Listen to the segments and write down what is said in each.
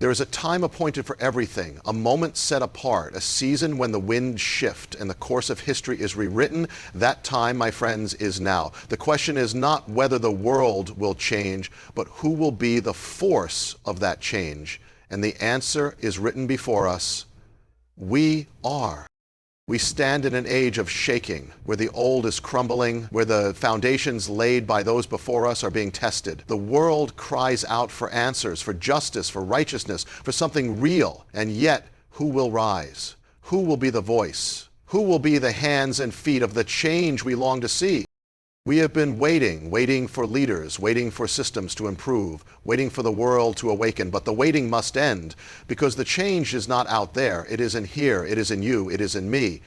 There is a time appointed for everything, a moment set apart, a season when the winds shift and the course of history is rewritten. That time, my friends, is now. The question is not whether the world will change, but who will be the force of that change. And the answer is written before us. We are. We stand in an age of shaking, where the old is crumbling, where the foundations laid by those before us are being tested. The world cries out for answers, for justice, for righteousness, for something real. And yet, who will rise? Who will be the voice? Who will be the hands and feet of the change we long to see? We have been waiting for leaders, waiting for systems to improve, waiting for the world to awaken. But the waiting must end, because the change is not out there. It is in here. It is in you. It is in me.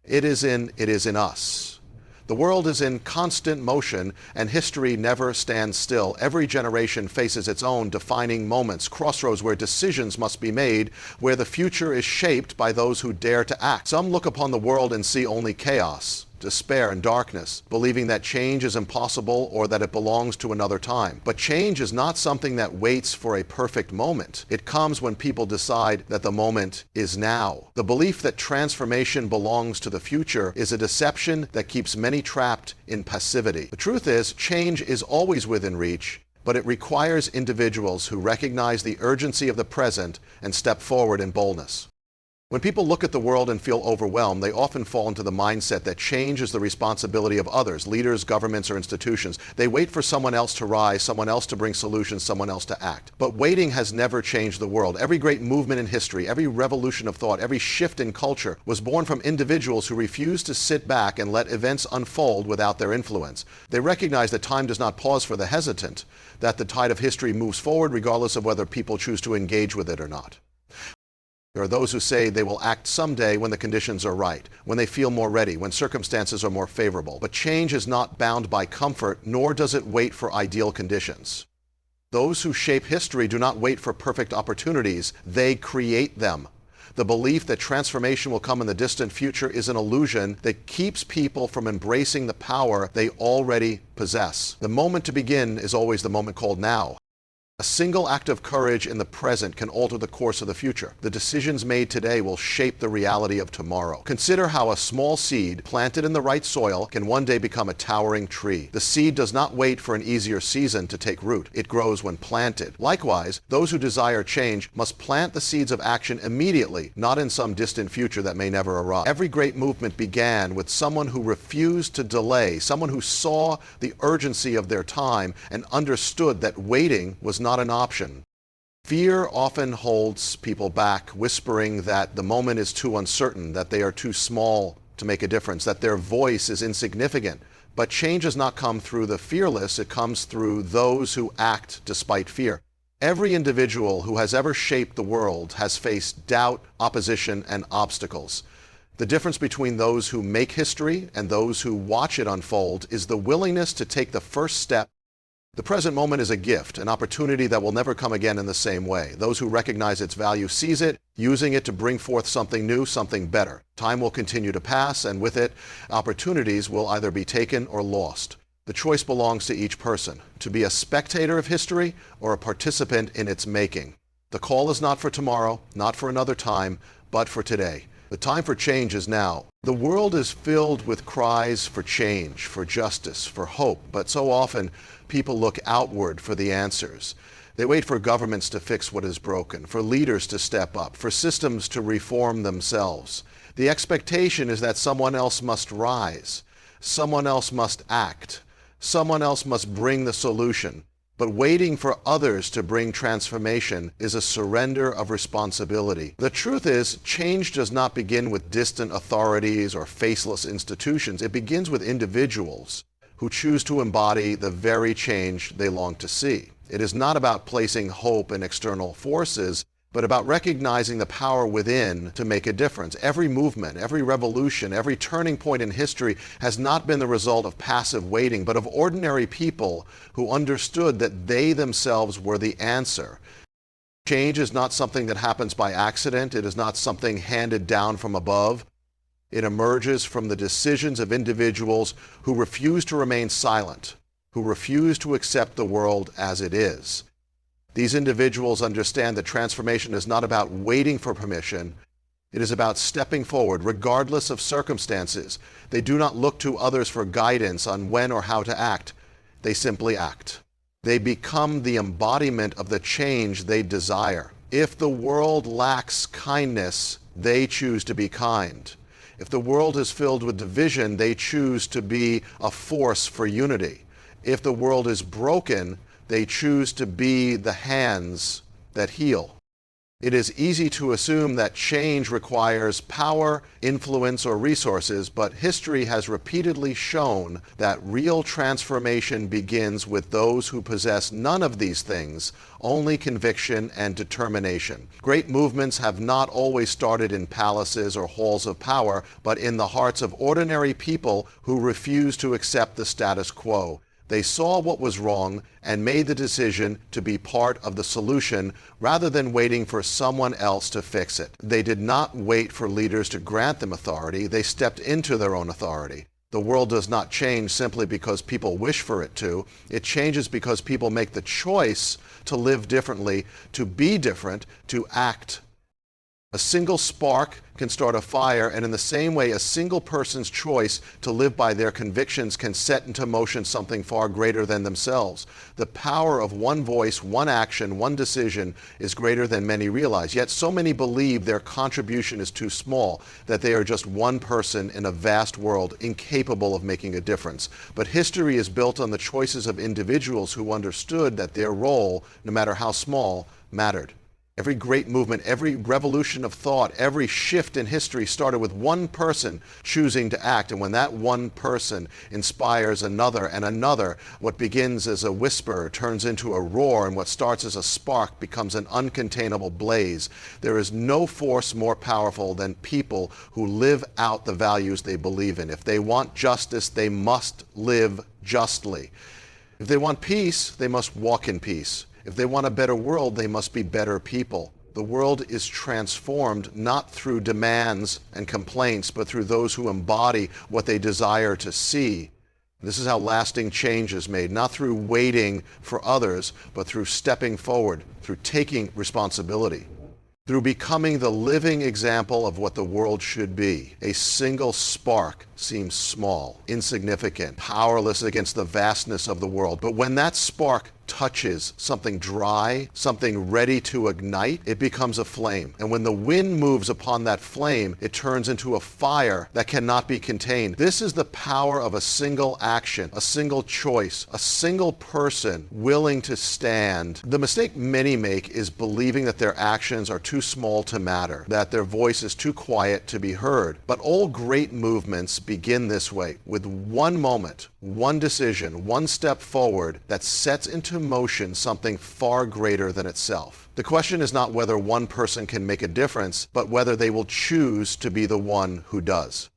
It is in us. The world is in constant motion, and history never stands still. Every generation faces its own defining moments, crossroads where decisions must be made, where the future is shaped by those who dare to act. Some look upon the world and see only chaos, despair, and darkness, believing that change is impossible or that it belongs to another time. But change is not something that waits for a perfect moment. It comes when people decide that the moment is now. The belief that transformation belongs to the future is a deception that keeps many trapped in passivity. The truth is, change is always within reach, but it requires individuals who recognize the urgency of the present and step forward in boldness. When people look at the world and feel overwhelmed, they often fall into the mindset that change is the responsibility of others, leaders, governments, or institutions. They wait for someone else to rise, someone else to bring solutions, someone else to act. But waiting has never changed the world. Every great movement in history, every revolution of thought, every shift in culture was born from individuals who refused to sit back and let events unfold without their influence. They recognize that time does not pause for the hesitant, that the tide of history moves forward regardless of whether people choose to engage with it or not. There are those who say they will act someday when the conditions are right, when they feel more ready, when circumstances are more favorable. But change is not bound by comfort, nor does it wait for ideal conditions. Those who shape history do not wait for perfect opportunities, they create them. The belief that transformation will come in the distant future is an illusion that keeps people from embracing the power they already possess. The moment to begin is always the moment called now. A single act of courage in the present can alter the course of the future. The decisions made today will shape the reality of tomorrow. Consider how a small seed planted in the right soil can one day become a towering tree. The seed does not wait for an easier season to take root. It grows when planted. Likewise, those who desire change must plant the seeds of action immediately, not in some distant future that may never arrive. Every great movement began with someone who refused to delay, someone who saw the urgency of their time and understood that waiting was not an option. Fear often holds people back, whispering that the moment is too uncertain, that they are too small to make a difference, that their voice is insignificant. But change does not come through the fearless, it comes through those who act despite fear. Every individual who has ever shaped the world has faced doubt, opposition, and obstacles. The difference between those who make history and those who watch it unfold is the willingness to take the first step. The present moment is a gift, an opportunity that will never come again in the same way. Those who recognize its value seize it, using it to bring forth something new, something better. Time will continue to pass, and with it, opportunities will either be taken or lost. The choice belongs to each person, to be a spectator of history or a participant in its making. The call is not for tomorrow, not for another time, but for today. The time for change is now. The world is filled with cries for change, for justice, for hope, but so often people look outward for the answers. They wait for governments to fix what is broken, for leaders to step up, for systems to reform themselves. The expectation is that someone else must rise, someone else must act, someone else must bring the solution. But waiting for others to bring transformation is a surrender of responsibility. The truth is, change does not begin with distant authorities or faceless institutions. It begins with individuals who choose to embody the very change they long to see. It is not about placing hope in external forces, but about recognizing the power within to make a difference. Every movement, every revolution, every turning point in history has not been the result of passive waiting, but of ordinary people who understood that they themselves were the answer. Change is not something that happens by accident. It is not something handed down from above. It emerges from the decisions of individuals who refuse to remain silent, who refuse to accept the world as it is. These individuals understand that transformation is not about waiting for permission. It is about stepping forward, regardless of circumstances. They do not look to others for guidance on when or how to act. They simply act. They become the embodiment of the change they desire. If the world lacks kindness, they choose to be kind. If the world is filled with division, they choose to be a force for unity. If the world is broken, they choose to be the hands that heal. It is easy to assume that change requires power, influence, or resources, but history has repeatedly shown that real transformation begins with those who possess none of these things, only conviction and determination. Great movements have not always started in palaces or halls of power, but in the hearts of ordinary people who refuse to accept the status quo. They saw what was wrong and made the decision to be part of the solution rather than waiting for someone else to fix it. They did not wait for leaders to grant them authority. They stepped into their own authority. The world does not change simply because people wish for it to. It changes because people make the choice to live differently, to be different, to act. A single spark can start a fire, and in the same way, a single person's choice to live by their convictions can set into motion something far greater than themselves. The power of one voice, one action, one decision is greater than many realize. Yet so many believe their contribution is too small, that they are just one person in a vast world incapable of making a difference. But history is built on the choices of individuals who understood that their role, no matter how small, mattered. Every great movement, every revolution of thought, every shift in history started with one person choosing to act. And when that one person inspires another and another, what begins as a whisper turns into a roar, and what starts as a spark becomes an uncontainable blaze. There is no force more powerful than people who live out the values they believe in. If they want justice, they must live justly. If they want peace, they must walk in peace. If they want a better world, they must be better people. The world is transformed not through demands and complaints, but through those who embody what they desire to see. This is how lasting change is made, not through waiting for others, but through stepping forward, through taking responsibility, through becoming the living example of what the world should be. A single spark seems small, insignificant, powerless against the vastness of the world. But when that spark touches something dry, something ready to ignite, it becomes a flame. And when the wind moves upon that flame, it turns into a fire that cannot be contained. This is the power of a single action, a single choice, a single person willing to stand. The mistake many make is believing that their actions are too small to matter, that their voice is too quiet to be heard. But all great movements begin this way, with one moment, one decision, one step forward that sets into motion something far greater than itself. The question is not whether one person can make a difference, but whether they will choose to be the one who does.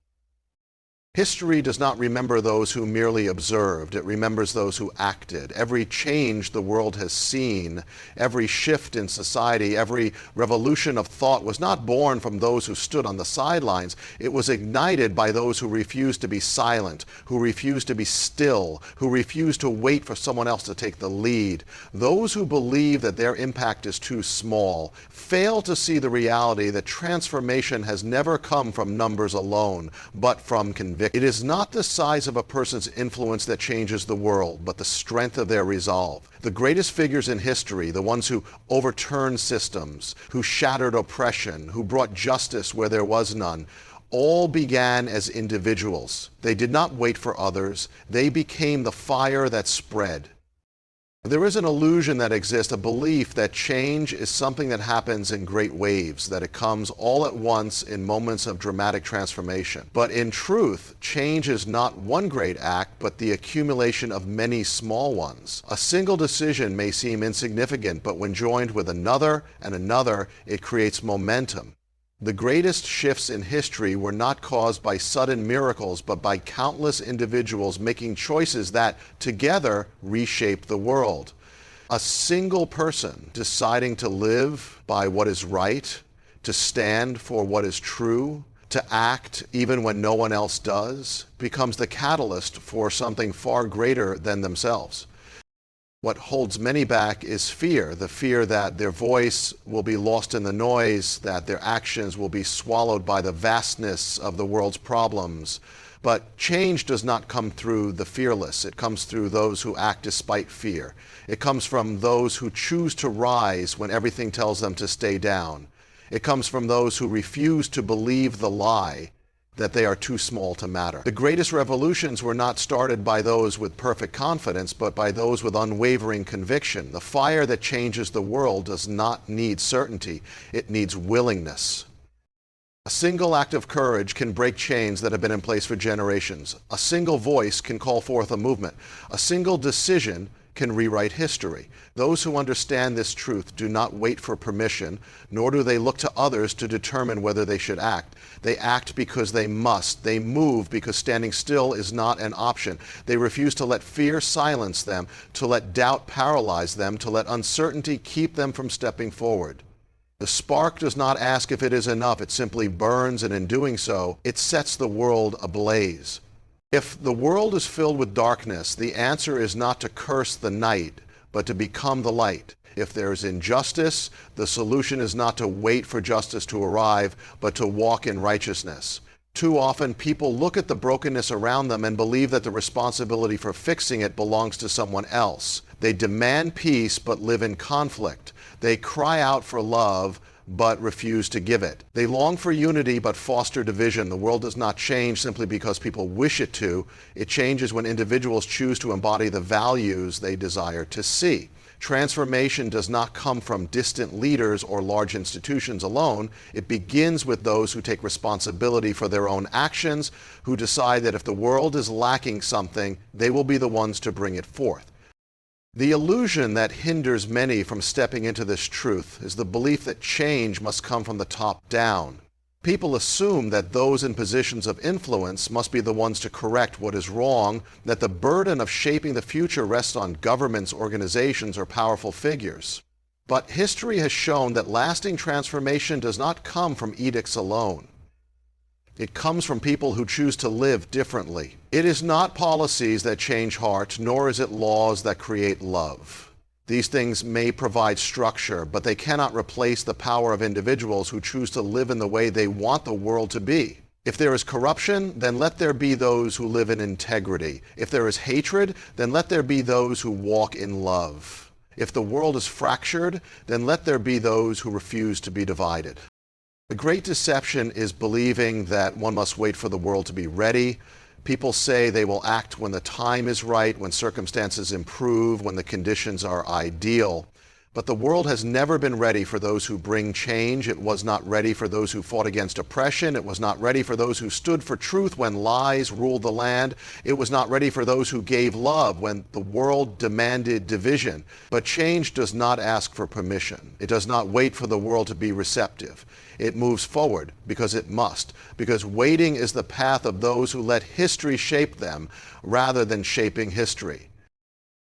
History does not remember those who merely observed. It remembers those who acted. Every change the world has seen, every shift in society, every revolution of thought was not born from those who stood on the sidelines. It was ignited by those who refused to be silent, who refused to be still, who refused to wait for someone else to take the lead. Those who believe that their impact is too small fail to see the reality that transformation has never come from numbers alone, but from conviction. It is not the size of a person's influence that changes the world, but the strength of their resolve. The greatest figures in history, the ones who overturned systems, who shattered oppression, who brought justice where there was none, all began as individuals. They did not wait for others. They became the fire that spread. There is an illusion that exists, a belief that change is something that happens in great waves, that it comes all at once in moments of dramatic transformation. But in truth, change is not one great act, but the accumulation of many small ones. A single decision may seem insignificant, but when joined with another and another, it creates momentum. The greatest shifts in history were not caused by sudden miracles, but by countless individuals making choices that, together, reshaped the world. A single person deciding to live by what is right, to stand for what is true, to act even when no one else does, becomes the catalyst for something far greater than themselves. What holds many back is fear, the fear that their voice will be lost in the noise, that their actions will be swallowed by the vastness of the world's problems. But change does not come through the fearless. It comes through those who act despite fear. It comes from those who choose to rise when everything tells them to stay down. It comes from those who refuse to believe the lie that they are too small to matter. The greatest revolutions were not started by those with perfect confidence, but by those with unwavering conviction. The fire that changes the world does not need certainty. It needs willingness. A single act of courage can break chains that have been in place for generations. A single voice can call forth a movement. A single decision can rewrite history. Those who understand this truth do not wait for permission, nor do they look to others to determine whether they should act. They act because they must. They move because standing still is not an option. They refuse to let fear silence them, to let doubt paralyze them, to let uncertainty keep them from stepping forward. The spark does not ask if it is enough. It simply burns, and in doing so, it sets the world ablaze. If the world is filled with darkness, the answer is not to curse the night, but to become the light. If there is injustice, the solution is not to wait for justice to arrive, but to walk in righteousness. Too often, people look at the brokenness around them and believe that the responsibility for fixing it belongs to someone else. They demand peace, but live in conflict. They cry out for love, but refuse to give it. They long for unity, but foster division. The world does not change simply because people wish it to. It changes when individuals choose to embody the values they desire to see. Transformation does not come from distant leaders or large institutions alone. It begins with those who take responsibility for their own actions, who decide that if the world is lacking something, they will be the ones to bring it forth. The illusion that hinders many from stepping into this truth is the belief that change must come from the top down. People assume that those in positions of influence must be the ones to correct what is wrong, that the burden of shaping the future rests on governments, organizations, or powerful figures. But history has shown that lasting transformation does not come from edicts alone. It comes from people who choose to live differently. It is not policies that change hearts, nor is it laws that create love. These things may provide structure, but they cannot replace the power of individuals who choose to live in the way they want the world to be. If there is corruption, then let there be those who live in integrity. If there is hatred, then let there be those who walk in love. If the world is fractured, then let there be those who refuse to be divided. The great deception is believing that one must wait for the world to be ready. People say they will act when the time is right, when circumstances improve, when the conditions are ideal. But the world has never been ready for those who bring change. It was not ready for those who fought against oppression. It was not ready for those who stood for truth when lies ruled the land. It was not ready for those who gave love when the world demanded division. But change does not ask for permission. It does not wait for the world to be receptive. It moves forward because it must, because waiting is the path of those who let history shape them rather than shaping history.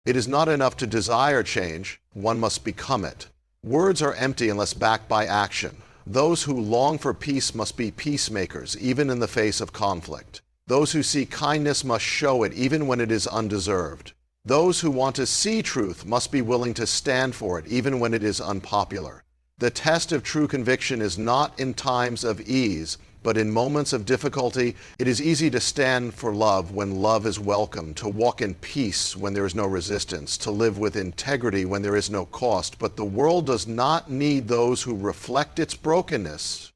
It is not enough to desire change, one must become it. Words are empty unless backed by action. Those who long for peace must be peacemakers, even in the face of conflict. Those who seek kindness must show it, even when it is undeserved. Those who want to see truth must be willing to stand for it, even when it is unpopular. The test of true conviction is not in times of ease, but in moments of difficulty. It is easy to stand for love when love is welcome, to walk in peace when there is no resistance, to live with integrity when there is no cost. But the world does not need those who reflect its brokenness.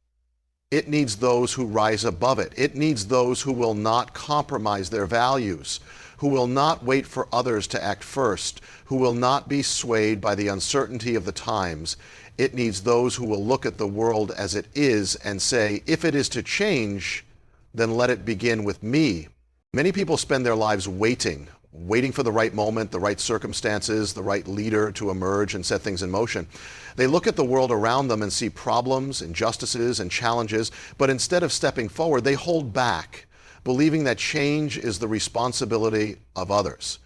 It needs those who rise above it. It needs those who will not compromise their values, who will not wait for others to act first, who will not be swayed by the uncertainty of the times. It needs those who will look at the world as it is and say, if it is to change, then let it begin with me. Many people spend their lives waiting for the right moment, the right circumstances, the right leader to emerge and set things in motion. They look at the world around them and see problems, injustices, and challenges, but instead of stepping forward, they hold back, believing that change is the responsibility of others.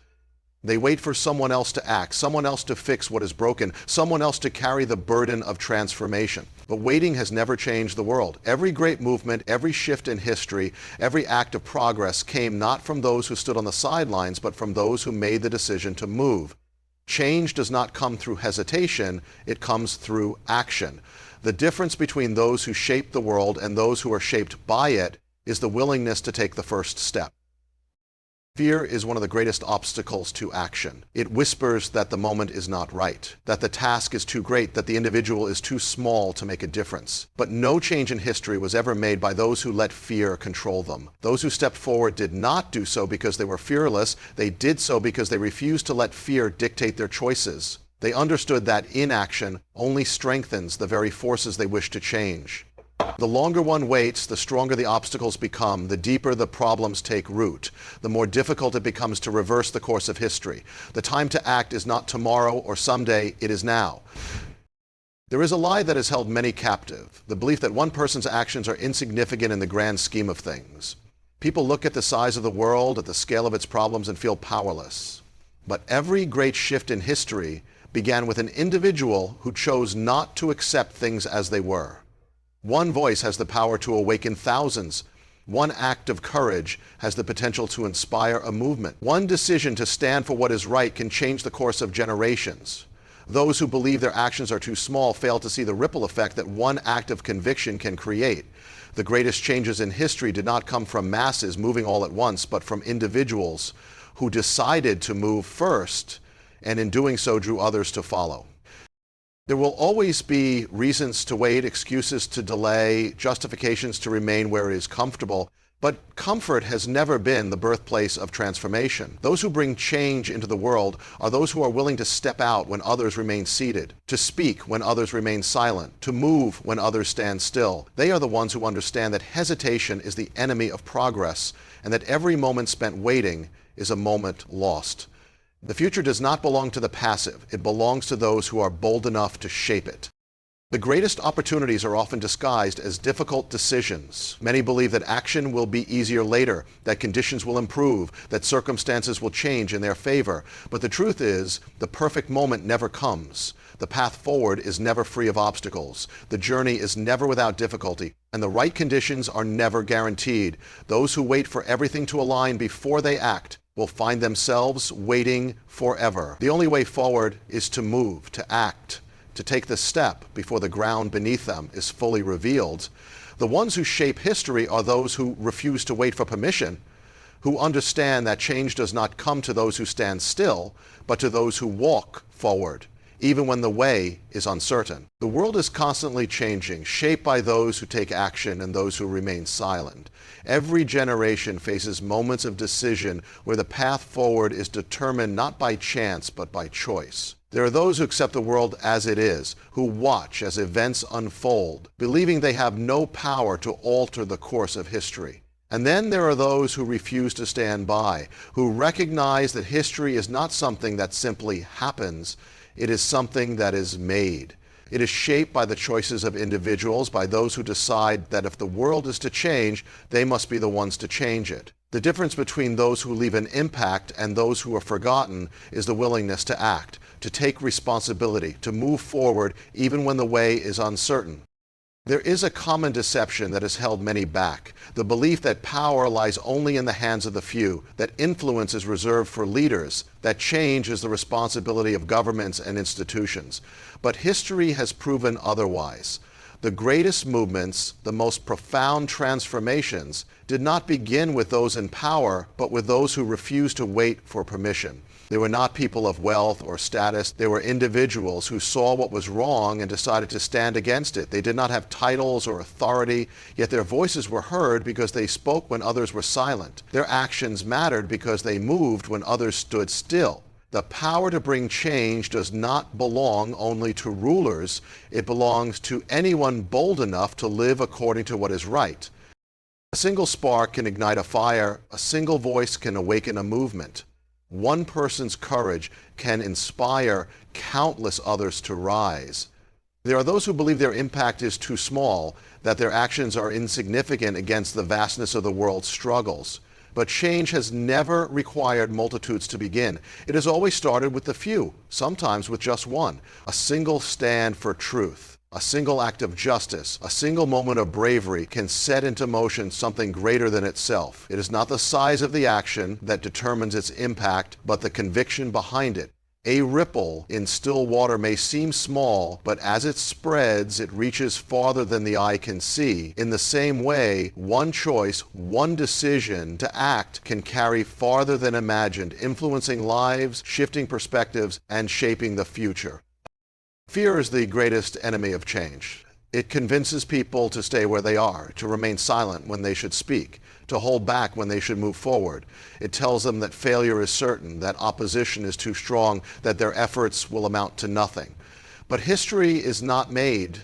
They wait for someone else to act, someone else to fix what is broken, someone else to carry the burden of transformation. But waiting has never changed the world. Every great movement, every shift in history, every act of progress came not from those who stood on the sidelines, but from those who made the decision to move. Change does not come through hesitation, it comes through action. The difference between those who shape the world and those who are shaped by it is the willingness to take the first step. Fear is one of the greatest obstacles to action. It whispers that the moment is not right, that the task is too great, that the individual is too small to make a difference. But no change in history was ever made by those who let fear control them. Those who stepped forward did not do so because they were fearless. They did so because they refused to let fear dictate their choices. They understood that inaction only strengthens the very forces they wish to change. The longer one waits, the stronger the obstacles become, the deeper the problems take root, the more difficult it becomes to reverse the course of history. The time to act is not tomorrow or someday, it is now. There is a lie that has held many captive, the belief that one person's actions are insignificant in the grand scheme of things. People look at the size of the world, at the scale of its problems, and feel powerless. But every great shift in history began with an individual who chose not to accept things as they were. One voice has the power to awaken thousands. One act of courage has the potential to inspire a movement. One decision to stand for what is right can change the course of generations. Those who believe their actions are too small fail to see the ripple effect that one act of conviction can create. The greatest changes in history did not come from masses moving all at once, but from individuals who decided to move first, and in doing so drew others to follow. There will always be reasons to wait, excuses to delay, justifications to remain where it is comfortable, but comfort has never been the birthplace of transformation. Those who bring change into the world are those who are willing to step out when others remain seated, to speak when others remain silent, to move when others stand still. They are the ones who understand that hesitation is the enemy of progress, and that every moment spent waiting is a moment lost. The future does not belong to the passive. It belongs to those who are bold enough to shape it. The greatest opportunities are often disguised as difficult decisions. Many believe that action will be easier later, that conditions will improve, that circumstances will change in their favor. But the truth is, the perfect moment never comes. The path forward is never free of obstacles. The journey is never without difficulty, and the right conditions are never guaranteed. Those who wait for everything to align before they act will find themselves waiting forever. The only way forward is to move, to act, to take the step before the ground beneath them is fully revealed. The ones who shape history are those who refuse to wait for permission, who understand that change does not come to those who stand still, but to those who walk forward, even when the way is uncertain. The world is constantly changing, shaped by those who take action and those who remain silent. Every generation faces moments of decision where the path forward is determined not by chance, but by choice. There are those who accept the world as it is, who watch as events unfold, believing they have no power to alter the course of history. And then there are those who refuse to stand by, who recognize that history is not something that simply happens, it is something that is made. It is shaped by the choices of individuals, by those who decide that if the world is to change, they must be the ones to change it. The difference between those who leave an impact and those who are forgotten is the willingness to act, to take responsibility, to move forward even when the way is uncertain. There is a common deception that has held many back, the belief that power lies only in the hands of the few, that influence is reserved for leaders, that change is the responsibility of governments and institutions. But history has proven otherwise. The greatest movements, the most profound transformations, did not begin with those in power, but with those who refused to wait for permission. They were not people of wealth or status. They were individuals who saw what was wrong and decided to stand against it. They did not have titles or authority, yet their voices were heard because they spoke when others were silent. Their actions mattered because they moved when others stood still. The power to bring change does not belong only to rulers. It belongs to anyone bold enough to live according to what is right. A single spark can ignite a fire. A single voice can awaken a movement. One person's courage can inspire countless others to rise. There are those who believe their impact is too small, that their actions are insignificant against the vastness of the world's struggles. But change has never required multitudes to begin. It has always started with the few, sometimes with just one. A single stand for truth, a single act of justice, a single moment of bravery can set into motion something greater than itself. It is not the size of the action that determines its impact, but the conviction behind it. A ripple in still water may seem small, but as it spreads, it reaches farther than the eye can see. In the same way, one choice, one decision to act can carry farther than imagined, influencing lives, shifting perspectives, and shaping the future. Fear is the greatest enemy of change. It convinces people to stay where they are, to remain silent when they should speak, to hold back when they should move forward. It tells them that failure is certain, that opposition is too strong, that their efforts will amount to nothing. But history is not made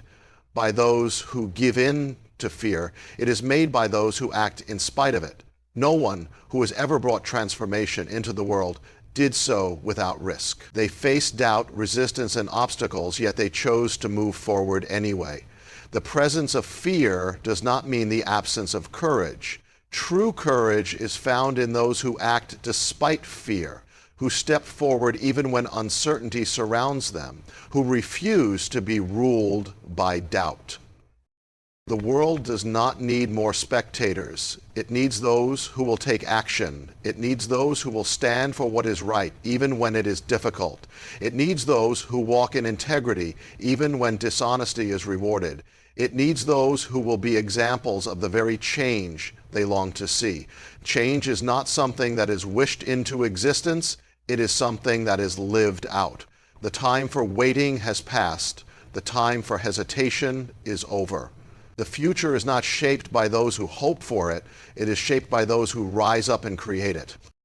by those who give in to fear. It is made by those who act in spite of it. No one who has ever brought transformation into the world did so without risk. They faced doubt, resistance, and obstacles, yet they chose to move forward anyway. The presence of fear does not mean the absence of courage. True courage is found in those who act despite fear, who step forward even when uncertainty surrounds them, who refuse to be ruled by doubt. The world does not need more spectators. It needs those who will take action. It needs those who will stand for what is right, even when it is difficult. It needs those who walk in integrity, even when dishonesty is rewarded. It needs those who will be examples of the very change they long to see. Change is not something that is wished into existence. It is something that is lived out. The time for waiting has passed. The time for hesitation is over. The future is not shaped by those who hope for it. It is shaped by those who rise up and create it.